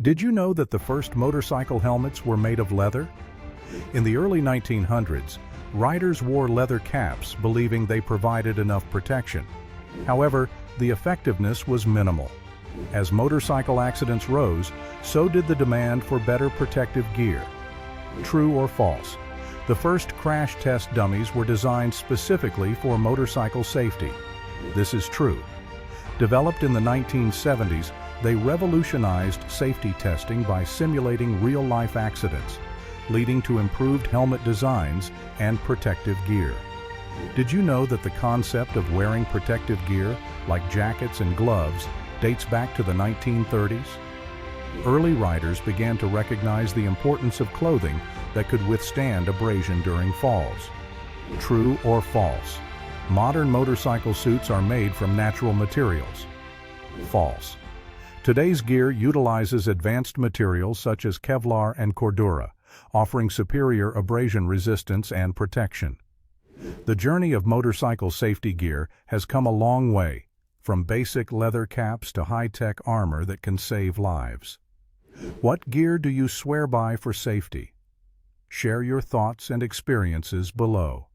Did you know that the first motorcycle helmets were made of leather? In the early 1900s, riders wore leather caps believing they provided enough protection. However, the effectiveness was minimal. As motorcycle accidents rose, so did the demand for better protective gear. True or false? The first crash test dummies were designed specifically for motorcycle safety. This is true. Developed in the 1970s, they revolutionized safety testing by simulating real-life accidents, leading to improved helmet designs and protective gear. Did you know that the concept of wearing protective gear, like jackets and gloves, dates back to the 1930s? Early riders began to recognize the importance of clothing that could withstand abrasion during falls. True or false? Modern motorcycle suits are made from natural materials. False. Today's gear utilizes advanced materials such as Kevlar and Cordura, offering superior abrasion resistance and protection. The journey of motorcycle safety gear has come a long way, from basic leather caps to high-tech armor that can save lives. What gear do you swear by for safety? Share your thoughts and experiences below.